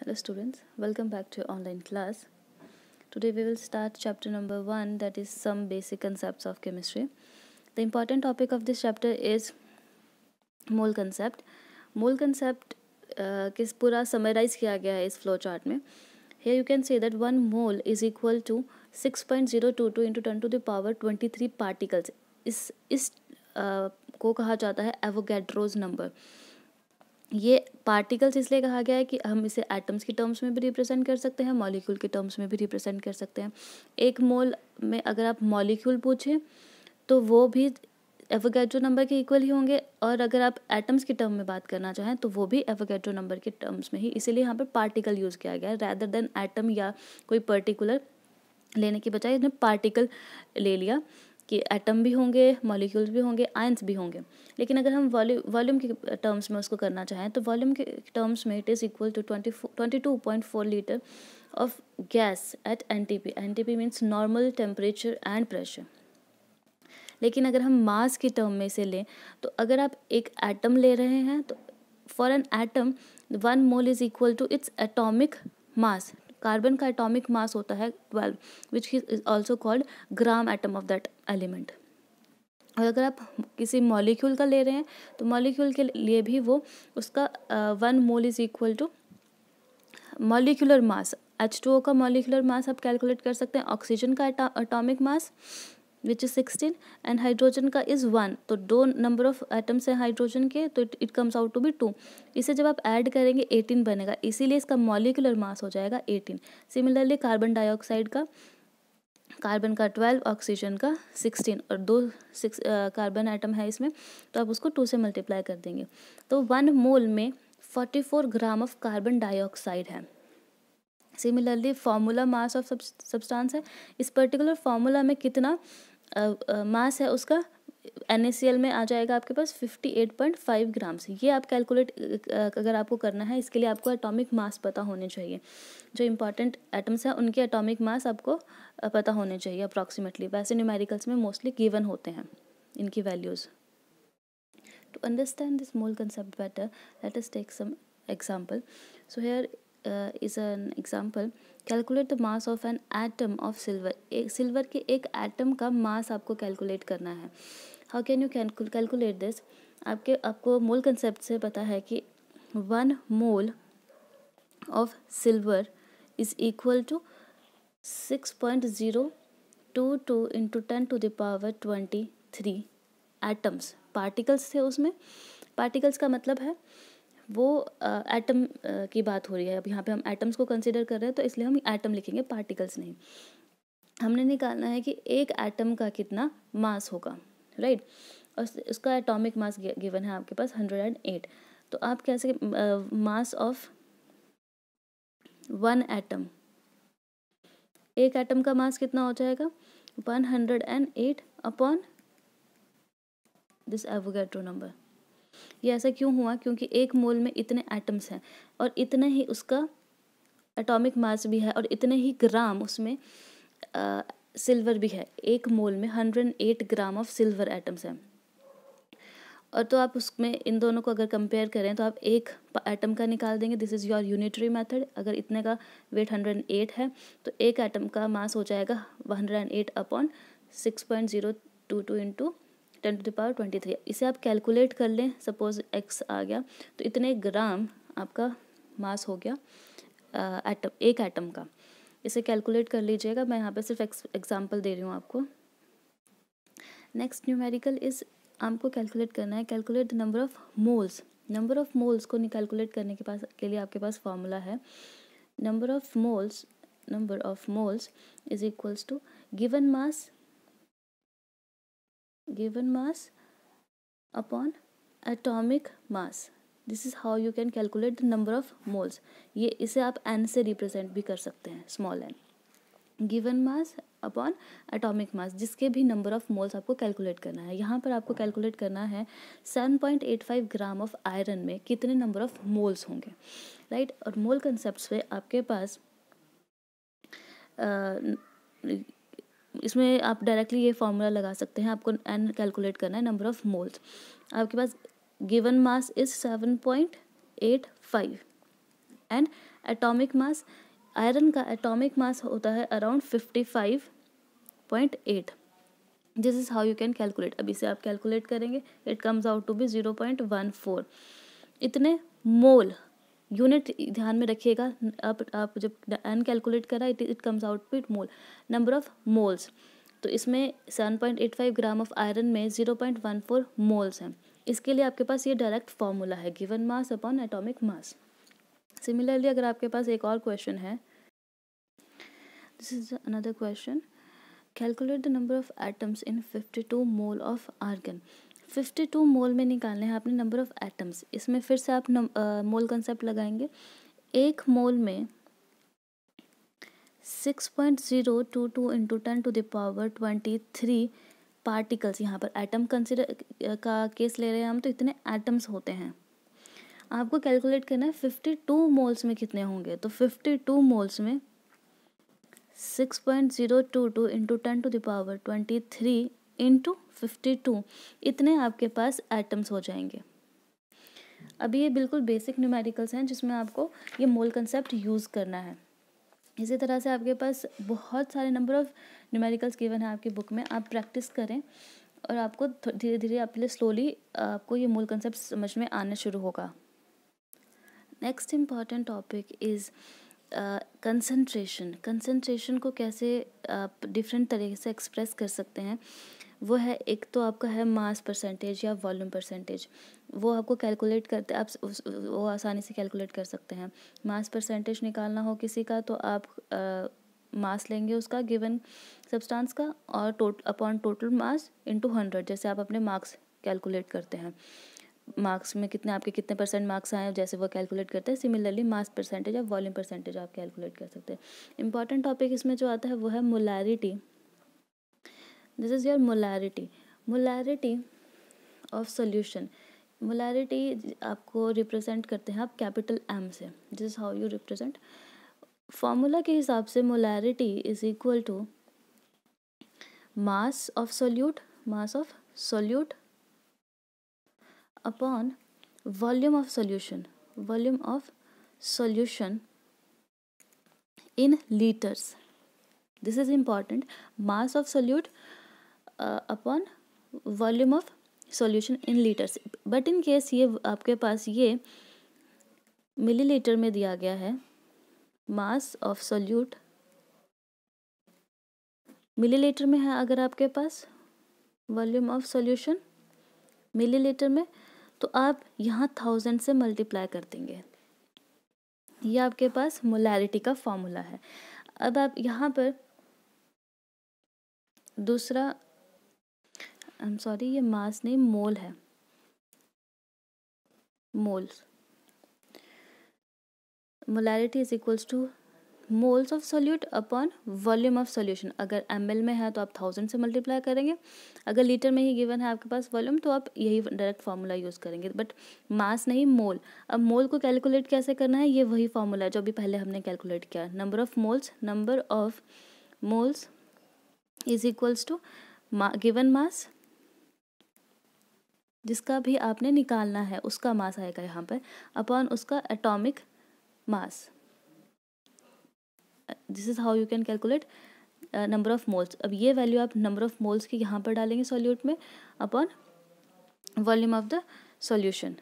Hello students, welcome back to your online class. Today we will start chapter number 1, that is some basic concepts of chemistry. The important topic of this chapter is mole concept. Mole concept किस पूरा summarize किया गया है इस flow chart में. Here you can say that 1 mole is equal to 6.022 into 10 to the power 23 particles. इस को कहा जाता है एवोगैड्रोज नंबर. ये पार्टिकल्स इसलिए कहा गया है कि हम इसे एटम्स की टर्म्स में भी रिप्रेजेंट कर सकते हैं, मॉलिक्यूल के टर्म्स में भी रिप्रेजेंट कर सकते हैं. एक मोल में अगर आप मॉलिक्यूल पूछें तो वो भी एवोगैड्रो नंबर के इक्वल ही होंगे, और अगर आप एटम्स की टर्म में बात करना चाहें तो वो भी एवोगैड्रो नंबर के टर्म्स में ही. इसीलिए यहाँ पर पार्टिकल यूज़ किया गया है रैदर देन एटम या कोई पर्टिकुलर लेने की बजाय इसने पार्टिकल ले लिया कि एटम भी होंगे, मॉलिक्यूल्स भी होंगे, आयंस भी होंगे. लेकिन अगर हम वॉल्यूम के टर्म्स में उसको करना चाहें तो वॉल्यूम के टर्म्स में it is equal to 22.4 litre of gas at NTP. NTP means normal temperature and pressure. लेकिन अगर हम मास की टर्म में से लें तो अगर आप एक एटम ले रहे हैं तो for an atom 1 mole is equal to its atomic mass. Carbon का एटॉमिक मास होता है 12, which is also called gram atom of that element. और अगर आप किसी मॉलिक्यूल का ले रहे हैं तो मॉलिक्यूल के लिए भी वो उसका 1 mole is equal to molecular mass. H2O का मॉलिक्यूलर मास आप कैलकुलेट कर सकते हैं. ऑक्सीजन का atomic mass which is 16 and hydrogen का इज़ 1. तो 2 नंबर ऑफ एटम्स हैं हाइड्रोजन के, तो it comes out to be 2. इसे जब आप ऐड करेंगे 18 बनेगा, इसीलिए इसका मॉलिक्यूलर मास हो जाएगा 18. सिमिलरली कार्बन डाइऑक्साइड का, कार्बन का 12, ऑक्सीजन का 16 और 2 कार्बन एटम है इसमें, तो आप उसको 2 से मल्टीप्लाई कर देंगे. तो 1 मोल में 44 ग्राम ऑफ कार्बन डाइऑक्साइड है. Similarly formula mass of substance है. इस पर्टिकुलर फार्मूला में कितना मास है उसका, NaCl में आ जाएगा आपके पास 58.5 ग्राम्स. ये आप कैलकुलेट अगर आपको करना है, इसके लिए आपको एटॉमिक मास पता होने चाहिए. जो इंपॉर्टेंट एटम्स हैं उनके एटॉमिक मास आपको पता होने चाहिए अप्रॉक्सीमेटली. वैसे न्यूमेरिकल्स में मोस्टली गिवन होते हैं इनकी values. To understand this mole concept better, let us take some example. So here is an example. Calculate the mass of an atom of silver. Silver के एक एटम का mass आपको calculate करना है. How can you calculate this? आपको mole concept से पता है कि 1 mole of silver is equal to 6.022 into 10 to the power 23 atoms. Particles थे उसमें. पार्टिकल्स का मतलब है वो एटम की बात हो रही है. अब यहाँ पे हम एटम्स को कंसिडर कर रहे हैं तो इसलिए हम एटम लिखेंगे, पार्टिकल्स नहीं. हमने निकालना है कि एक एटम का कितना मास होगा, राइट. और उसका एटॉमिक मास गिवन है आपके पास 108. तो आप कैसे मास ऑफ 1 एटम, एक एटम का मास कितना हो जाएगा 108 अपॉन दिस एवोगैड्रो नंबर. ये ऐसा क्यों हुआ? क्योंकि एक मोल में इतने एटम्स हैं और इतने ही उसका एटॉमिक मास भी है और इतने ही ग्राम उसमें सिल्वर भी है. एक मोल में 108 ग्राम ऑफ सिल्वर एटम्स हैं. और तो आप उसमें इन दोनों को अगर कंपेयर करें तो आप एक एटम का निकाल देंगे. This is your unitary method. अगर इतने का वेट 108 है तो एक एटम का मास हो जाएगा 108 upon 6.022 into 10 to the power 23. इसे आप कैलकुलेट कर लें. सपोज x आ गया तो इतने ग्राम आपका मास हो गया एटम, एक एटम का. इसे कैलकुलेट कर लीजिएगा. मैं यहाँ पे सिर्फ एग्जांपल दे रही हूँ आपको. नेक्स्ट न्यूमेरिकल इज आपको कैलकुलेट करना है, calculate the number of moles. Number of moles को कैलकुलेट करने के लिए आपके पास फॉर्मूला है. Number of moles is equals to given mass upon atomic mass. This is how you can calculate the number of moles. ये इसे आप n से रिप्रेजेंट भी कर सकते हैं, small n. Given mass upon atomic मास, जिसके भी नंबर ऑफ मोल्स आपको कैलकुलेट करना है. यहाँ पर आपको कैलकुलेट करना है 7.85 ग्राम ऑफ आयरन में कितने नंबर ऑफ मोल्स होंगे, राइट. और मोल कंसेप्ट पे आपके पास इसमें आप डायरेक्टली ये फॉर्मूला लगा सकते हैं. आपको n कैलकुलेट करना है, नंबर ऑफ मोल्स. आपके पास given mass is 7.85 and atomic mass, iron का एटॉमिक मास होता है around 55.8. This is how you can calculate. अब इसे आप कैलकुलेट करेंगे, it comes out to be 0.14. इतने मोल, यूनिट ध्यान में रखिएगा. आप जब एन कैलकुलेट करा it comes out with mole, number of moles. तो इसमें 7.85 ग्राम ऑफ आयरन में 0.14 मोल्स हैं. इसके लिए आपके पास ये डायरेक्ट फॉर्मूला है, given mass upon atomic mass. Similarly अगर आपके पास एक और क्वेश्चन है, this is another question. Calculate the number of atoms in 52 mole of argon. 52 mole में निकालने हैं आपने नंबर ऑफ एटम्स. इसमें फिर से आप मोल कंसेप्ट लगाएंगे. एक मोल में 6.022 इंटू 10⁻23 पार्टिकल्स, यहाँ पर एटम कंसिडर का केस ले रहे हैं हम, तो इतने एटम्स होते हैं. आपको कैलकुलेट करना है 52 मोल्स में कितने होंगे. तो 52 मोल्स में 6.022 इंटू 10⁻23 इंटू 52, इतने आपके पास एटम्स हो जाएंगे. अभी ये बिल्कुल बेसिक न्यूमेरिकल्स हैं जिसमें आपको ये मोल कंसेप्ट यूज़ करना है. इसी तरह से आपके पास बहुत सारे नंबर ऑफ न्यूमेरिकल्स गिवन है आपकी बुक में. आप प्रैक्टिस करें और आपको धीरे धीरे आपके स्लोली आपको ये मोल कंसेप्ट समझ में आना शुरू होगा. Next important topic is concentration. Concentration को कैसे आप डिफरेंट तरीके से एक्सप्रेस कर सकते हैं, वो है एक तो आपका है मास परसेंटेज या वॉल्यूम परसेंटेज. वो आपको कैलकुलेट करते आप वो आसानी से कैलकुलेट कर सकते हैं. मास परसेंटेज निकालना हो किसी का तो आप मास लेंगे उसका गिवन सब्सटेंस का और अपॉन टोटल मास इनटू 100, जैसे आप अपने मार्क्स कैलकुलेट करते हैं. मार्क्स में कितने आपके कितने परसेंट मार्क्स आए जैसे वो कैलकुलेट करते हैं. सिमिलरली मास परसेंटेज या वॉल्यूम परसेंटेज आप कैलकुलेट कर सकते हैं. इंपॉर्टेंट टॉपिक इसमें जो आता है वो है molarity. This is your molarity. Molarity of solution. Molarity आपको रिप्रेजेंट करते हैं आप कैपिटल एम से. This is how you represent. Formula के हिसाब से molarity is equal to mass of solute upon volume of solution in liters. This is important. Mass of solute upon volume of solution in liters. But in case ये आपके पास ये millilitre में दिया गया है, मास ऑफ सोल्यूट मिलीलीटर में है. अगर आपके पास वॉल्यूम ऑफ सॉल्यूशन मिलीलीटर में, तो आप यहाँ 1000 से मल्टीप्लाई कर देंगे. ये आपके पास मोलैरिटी का फॉर्मूला है. अब आप यहाँ पर दूसरा, आई एम सॉरी, ये मास नहीं मोल है. Moles. Molarity is equals two moles of solute upon volume of solution. अगर ml में है तो आप 1000 से मल्टीप्लाई करेंगे. अगर लीटर में ही गिवन है आपके पास वॉल्यूम तो आप यही डायरेक्ट फार्मूला यूज़ करेंगे. बट मास नहीं मोल. अब मोल को कैलकुलेट कैसे करना है, ये वही फार्मूला है जो अभी पहले हमने कैलकुलेट किया. Number of moles is equals to given mass, जिसका भी आपने निकालना है उसका मास आएगा यहाँ पर, अपॉन उसका atomic mass. This is how you can calculate number of moles. अब ये वैल्यू आप नंबर ऑफ मोल्स की यहाँ पर डालेंगे सॉल्यूट में upon volume of the solution.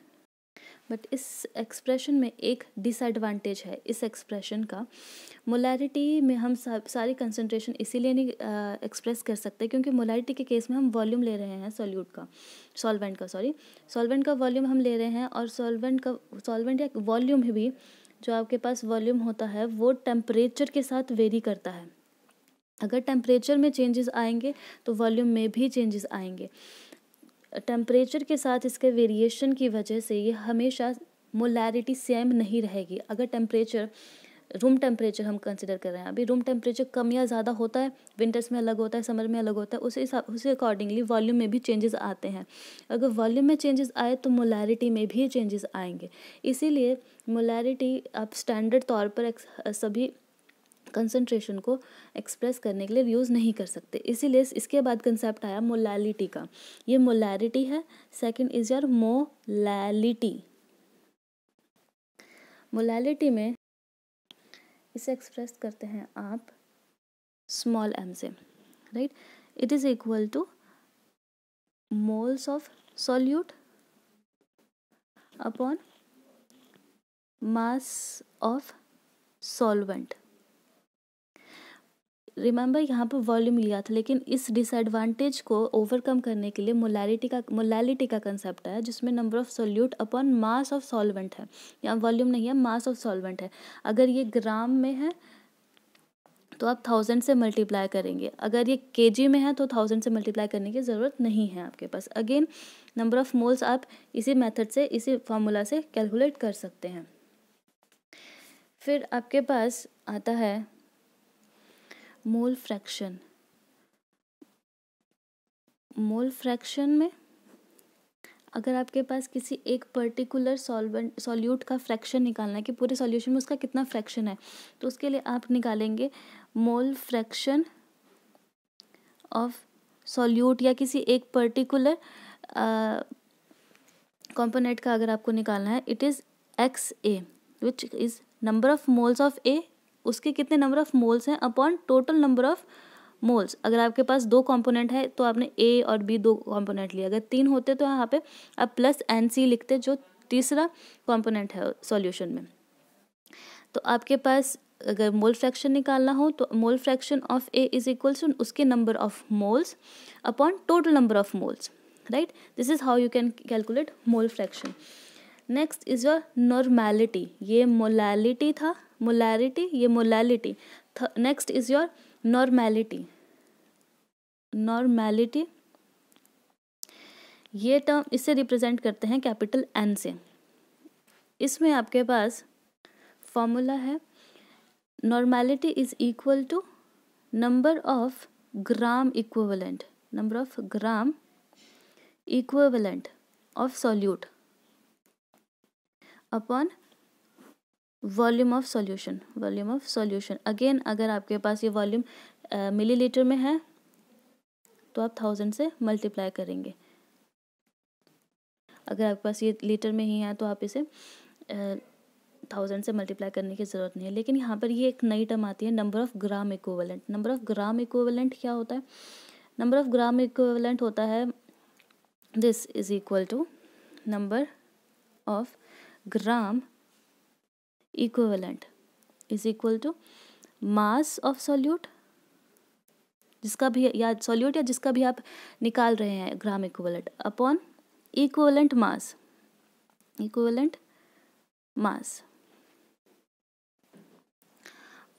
But इस एक्सप्रेशन में एक डिसएडवांटेज है इस एक्सप्रेशन का. मोलैरिटी में हम सारी कंसंट्रेशन इसीलिए नहीं एक्सप्रेस कर सकते क्योंकि मोलैरिटी के केस में हम वॉल्यूम ले रहे हैं सॉल्वेंट का वॉल्यूम हम ले रहे हैं. और सॉल्वेंट या वॉल्यूम भी जो आपके पास वॉल्यूम होता है वो टेम्परेचर के साथ वेरी करता है. अगर टेम्परेचर में चेंजेस आएंगे तो वॉल्यूम में भी चेंजेस आएंगे. टेम्परेचर के साथ इसके वेरिएशन की वजह से ये हमेशा मोलैरिटी सेम नहीं रहेगी. अगर टेम्परेचर रूम टेम्परेचर हम कंसिडर कर रहे हैं, अभी रूम टेम्परेचर कम या ज़्यादा होता है, विंटर्स में अलग होता है, समर में अलग होता है, उसी अकॉर्डिंगली वॉल्यूम में भी चेंजेस आते हैं. अगर वॉल्यूम में चेंजेस आए तो मोलैरिटी में भी चेंजेस आएंगे. इसीलिए मोलैरिटी आप स्टैंडर्ड तौर पर सभी कंसंट्रेशन को एक्सप्रेस करने के लिए यूज़ नहीं कर सकते. इसीलिए इसके बाद कंसेप्ट आया मोलैलिटी का. ये मोलैरिटी है. Second is your molality. Molality में इसे एक्सप्रेस करते हैं आप स्मॉल m से, right. It is equal two moles of solute upon mass of solvent. Remember यहाँ पर वॉल्यूम लिया था, लेकिन इस डिसएडवांटेज को ओवरकम करने के लिए मोलालिटी का कंसेप्ट है, जिसमें number of solute upon mass of solvent है. यहाँ वॉल्यूम नहीं है, मास ऑफ सॉल्वेंट है. अगर ये ग्राम में है तो आप 1000 से मल्टीप्लाई करेंगे, अगर ये केजी में है तो 1000 से मल्टीप्लाई करने की ज़रूरत नहीं है आपके पास. अगेन नंबर ऑफ मोल्स आप इसी मेथड से, इसी फॉर्मूला से कैलकुलेट कर सकते हैं. फिर आपके पास आता है मोल फ्रैक्शन. मोल फ्रैक्शन में अगर आपके पास किसी एक पर्टिकुलर सॉल्यूट का फ्रैक्शन निकालना है कि पूरे सॉल्यूशन में उसका कितना फ्रैक्शन है, तो उसके लिए आप निकालेंगे मोल फ्रैक्शन ऑफ सॉल्यूट, या किसी एक पर्टिकुलर कंपोनेंट का अगर आपको निकालना है, it is XA which is number of moles of A, उसके कितने नंबर ऑफ मोल्स हैं upon total number of moles. अगर आपके पास 2 कंपोनेंट है तो आपने A और B 2 कंपोनेंट लिया. अगर 3 होते तो यहाँ पे आप प्लस NC लिखते, जो तीसरा कंपोनेंट है सॉल्यूशन में. तो आपके पास अगर मोल फ्रैक्शन निकालना हो तो mole fraction of A is equal to उसके number of moles upon total number of moles, right. This is how you can calculate mole fraction. Next is your normality. ये molality था, molarity, ये molality. Next is your normality. Normality ये term इससे represent करते हैं capital N से. इसमें आपके पास फॉर्मूला है normality is equal to number of gram equivalent, number of gram equivalent of solute upon volume of solution. Volume of solution again अगर आपके पास ये वॉल्यूम मिलीलीटर में है तो आप 1000 से मल्टीप्लाई करेंगे. अगर आपके पास ये लीटर में ही है तो आप इसे 1000 से मल्टीप्लाई करने की ज़रूरत नहीं है. लेकिन यहाँ पर ये एक नई टर्म आती है, number of gram equivalent. Number of gram equivalent क्या होता है? नंबर ऑफ ग्राम इक्विवेलेंट होता है this is equal to number of gram equivalent is equal to mass of solute, जिसका भी या सॉल्यूट या जिसका भी आप निकाल रहे हैं ग्राम इक्विवेलेंट, अपॉन इक्विवेलेंट मास. Equivalent mass.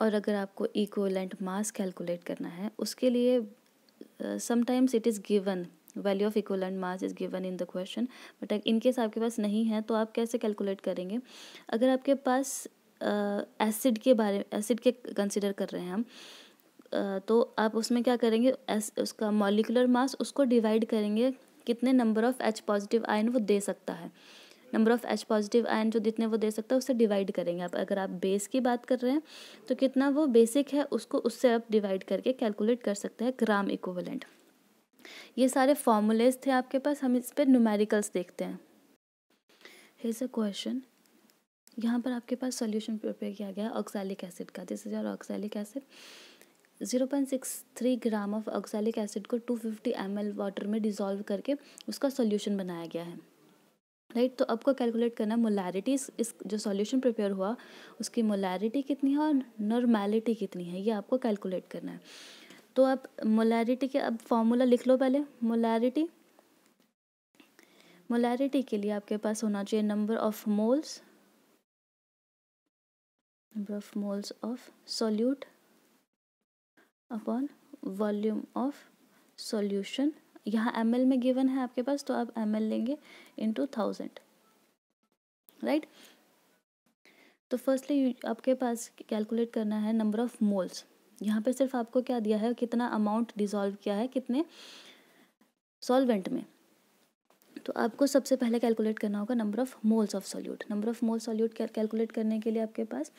और अगर आपको इक्विवेलेंट मास कैलकुलेट करना है उसके लिए sometimes it is given, value of equivalent mass is given in the question, but in case आपके पास नहीं है तो आप कैसे कैलकुलेट करेंगे? अगर आपके पास एसिड के कंसिडर कर रहे हैं हम, तो आप उसमें क्या करेंगे, उसका मॉलिक्यूलर मास उसको डिवाइड करेंगे कितने number of H positive ion वो दे सकता है. Number of H positive ion जो जितने वो दे सकता है उससे डिवाइड करेंगे आप. अगर आप बेस की बात कर रहे हैं तो कितना वो बेसिक है उसको उससे आप डिवाइड करके कैलकुलेट कर सकते हैं ग्राम इक्विवेलेंट. ये सारे फॉर्मूलेज थे आपके पास, हम इस पर न्यूमेरिकल्स देखते हैं. Here is a question. यहाँ पर आपके पास सॉल्यूशन प्रिपेयर किया गया ऑक्सैलिक एसिड का. This is your oxalic acid. 0.63 gram of oxalic acid को 250 ml वाटर में डिसॉल्व करके उसका सॉल्यूशन बनाया गया है, राइट. तो आपको कैलकुलेट करना है मोलैरिटी, इस जो सॉल्यूशन प्रिपेयर हुआ उसकी मोलैरिटी कितनी है और नॉर्मैलिटी कितनी है, ये आपको कैलकुलेट करना है. तो आप मोलैरिटी के अब फॉर्मूला लिख लो पहले. मोलैरिटी के लिए आपके पास होना चाहिए number of moles of solute upon volume of solution. यहाँ ml में गिवन है आपके पास तो आप ml लेंगे इंटू 1000, राइट. तो फर्स्टली आपके पास कैलकुलेट करना है नंबर ऑफ मोल्स. यहाँ पे सिर्फ आपको क्या दिया है, कितना अमाउंट डिसॉल्व किया है कितने सॉल्वेंट में. तो आपको सबसे पहले कैलकुलेट करना होगा number of moles of solute. Number of moles solute calculate करने के लिए आपके पास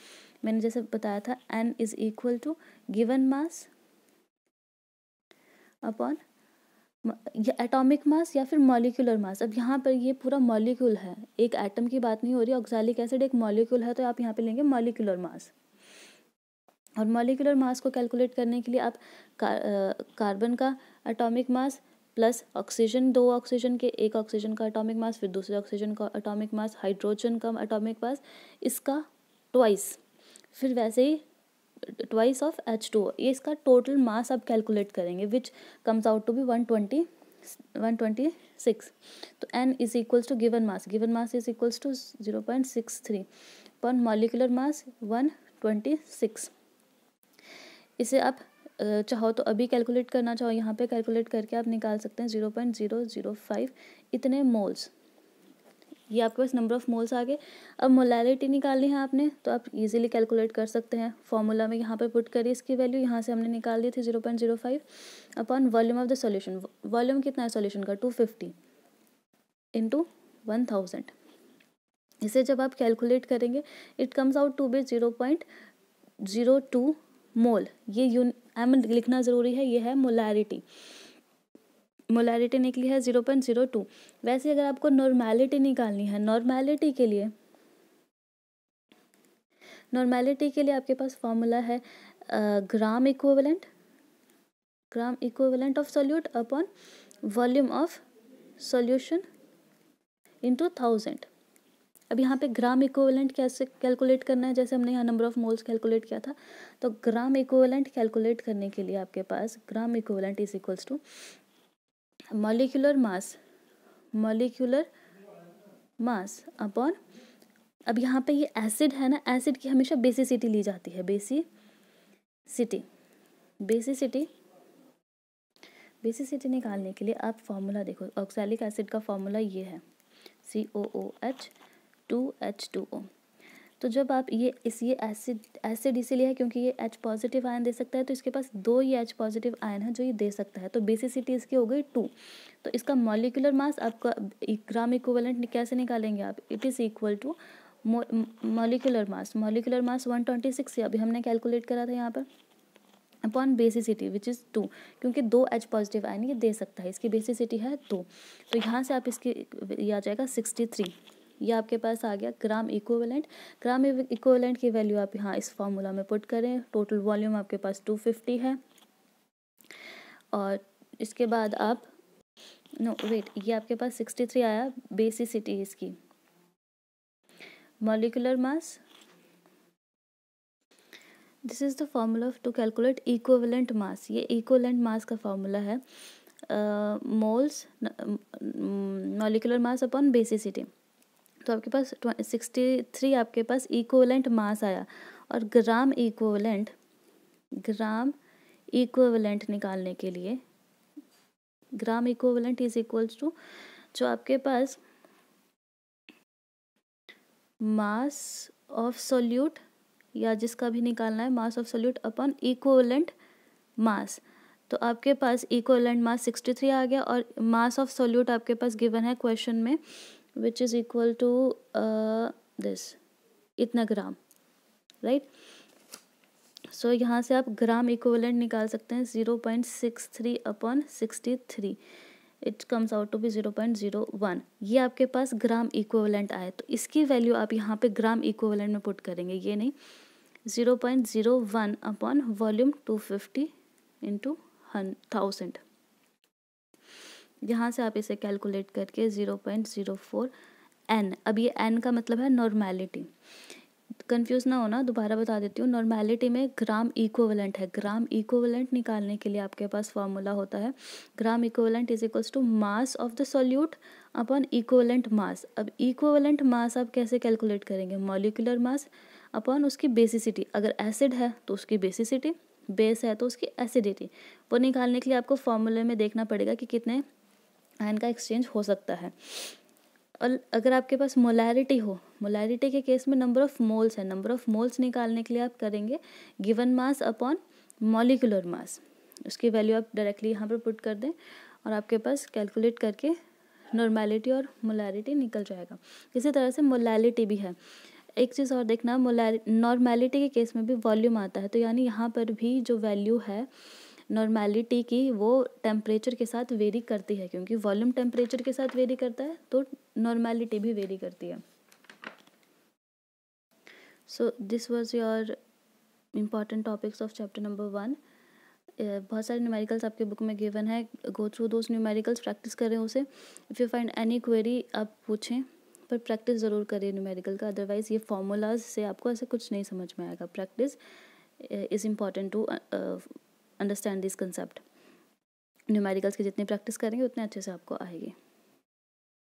मैंने जैसे बताया था N is equal to given mass upon atomic mass या फिर मॉलिक्यूलर मास. अब यहाँ पर ये पूरा मॉलिक्यूल है, एक एटम की बात नहीं हो रही. ऑक्सैलिक एसिड एक मॉलिक्यूल है तो आप यहाँ पे लेंगे मॉलिक्यूलर मास. और मॉलिक्यूलर मास को कैलकुलेट करने के लिए आप कार्बन का atomic mass plus oxygen, 2 oxygen के, एक ऑक्सीजन का एटॉमिक मास, फिर दूसरे ऑक्सीजन का एटॉमिक मास, हाइड्रोजन का एटॉमिक मास, इसका ट्वाइस, फिर वैसे ही ट्वाइस ऑफ H2O, ये इसका टोटल मास आप कैलकुलेट करेंगे which comes out to be 126. तो n is equals to given mass is equals to 0.63 पर मॉलिक्यूलर मास 126. इसे आप चाहो तो अभी कैलकुलेट करना चाहो यहाँ पे कैलकुलेट करके आप निकाल सकते हैं 0.005 इतने मोल्स. ये आपके पास नंबर ऑफ मोल्स आ गए. अब मोलैरिटी निकालनी है आपने, तो आप इजीली कैलकुलेट कर सकते हैं. फॉर्मूला में यहाँ पे पुट करिए इसकी वैल्यू, यहाँ से हमने निकाल दी थी 0.05 upon volume of the solution. Volume कितना है सॉल्यूशन का 250 इंटू 1000. इसे जब आप कैलकुलेट करेंगे it comes out to be 0.02 mole. ये लिखना ज़रूरी है, ये है मोलैरिटी. मोलैरिटी निकली है 0.02. वैसे अगर आपको नॉर्मैलिटी निकालनी है, नॉर्मैलिटी के लिए आपके पास फॉर्मूला है gram equivalent of solute upon volume of solution into 1000. अब यहाँ पे ग्राम इक्विवेलेंट कैसे कैलकुलेट करना है, जैसे हमने यहाँ नंबर ऑफ मोल्स कैलकुलेट किया था, तो ग्राम इक्विवेलेंट कैलकुलेट करने के लिए आपके पास gram equivalent is equals to molecular mass upon, अब यहाँ पे ये एसिड है ना, एसिड की हमेशा बेसिसिटी ली जाती है. बेसिसिटी निकालने के लिए आप फॉर्मूला देखो. ऑक्सैलिक एसिड का फॉर्मूला ये है COOH2H2O. तो जब आप ये एसिड इसीलिए है क्योंकि ये H पॉजिटिव आयन दे सकता है, तो इसके पास 2 ये H पॉजिटिव आयन है जो ये दे सकता है. तो बेसिसिटी इसकी हो गई 2. तो इसका मॉलिक्यूलर मास आपका ग्राम इक्विवेलेंट कैसे निकालेंगे आप, it is equal to molecular mass 126 अभी हमने कैलकुलेट करा था यहाँ पर अपॉन बेसिसिटी विच इज़ 2, क्योंकि 2 H पॉजिटिव आयन ये दे सकता है, इसकी बेसिसिटी है 2. तो यहाँ से आप इसकी ये आ जाएगा 63. ये आपके पास आ गया ग्राम इक्विवेलेंट की वैल्यू आप यहाँ इस फॉर्मूला में पुट करें. टोटल वॉल्यूम आपके पास 250 है. और इसके बाद आप ये आपके पास 63 आया बेसिसिटी इसकी. Molecular mass, this is the formula to calculate equivalent mass. ये इक्विवेलेंट मास का फॉर्मूला है moles molecular mass upon basicity. तो आपके पास 63 आपके पास इक्विवेलेंट मास आया. और ग्राम इक्विवेलेंट निकालने के लिए gram equivalent is equals to जो आपके पास मास ऑफ सॉल्यूट या जिसका भी निकालना है मास ऑफ सॉल्यूट अपॉन इक्विवेलेंट मास. तो आपके पास इक्विवेलेंट मास 63 आ गया और मास ऑफ सॉल्यूट आपके पास गिवन है क्वेश्चन में which is equal to this इतना ग्राम, राइट. सो यहाँ से आप ग्राम इक्विवेलेंट निकाल सकते हैं 0.63 upon 63. It comes out to be 0.01. ये आपके पास ग्राम इक्विवेलेंट आए, तो इसकी वैल्यू आप यहाँ पे ग्राम इक्विवेलेंट में पुट करेंगे, ये नहीं 0.01 अपॉन वॉल्यूम 250 इंटू 1000. यहाँ से आप इसे कैलकुलेट करके 0.04 n. अब ये n का मतलब है नॉर्मैलिटी. कंफ्यूज ना होना, दोबारा बता देती हूँ. नॉर्मैलिटी में ग्राम इक्विवेलेंट है. ग्राम इक्विवेलेंट निकालने के लिए आपके पास फॉर्मूला होता है gram equivalent is equals to mass of the solute upon equivalent mass. अब इक्विवेलेंट मास आप कैसे कैलकुलेट करेंगे, मॉलिक्यूलर मास अपॉन उसकी बेसिसिटी. अगर एसिड है तो उसकी बेसिसिटी, बेस है तो उसकी एसिडिटी. वो निकालने के लिए आपको फॉर्मूले में देखना पड़ेगा कि कितने आयन का एक्सचेंज हो सकता है. और अगर आपके पास मोलैरिटी हो, मोलैरिटी के केस में नंबर ऑफ मोल्स है. नंबर ऑफ मोल्स निकालने के लिए आप करेंगे given mass upon molecular mass. उसकी वैल्यू आप डायरेक्टली यहाँ पर पुट कर दें और आपके पास कैलकुलेट करके नॉर्मैलिटी और मोलैरिटी निकल जाएगा. इसी तरह से मोलैलिटी भी है. एक चीज़ और देखना, नॉर्मैलिटी के केस में भी वॉल्यूम आता है, तो यानी यहाँ पर भी जो वैल्यू है नॉर्मैलिटी की वो टेम्परेचर के साथ वेरी करती है, क्योंकि वॉल्यूम टेम्परेचर के साथ वेरी करता है तो नॉर्मैलिटी भी वेरी करती है. So this was your important topics of chapter number 1। बहुत सारे न्यूमेरिकल्स आपके बुक में गिवन है, go through those numericals, practice करें उसे। If you find any query आप पूछें, पर प्रैक्टिस ज़रूर करें न्यूमेरिकल का, अदरवाइज़ ये फॉर्मूलाज से आपको ऐसे कुछ नहीं समझ में आएगा। Practice is important to understand this concept. Numericals की जितनी प्रैक्टिस करेंगे उतने अच्छे से आपको आएगी।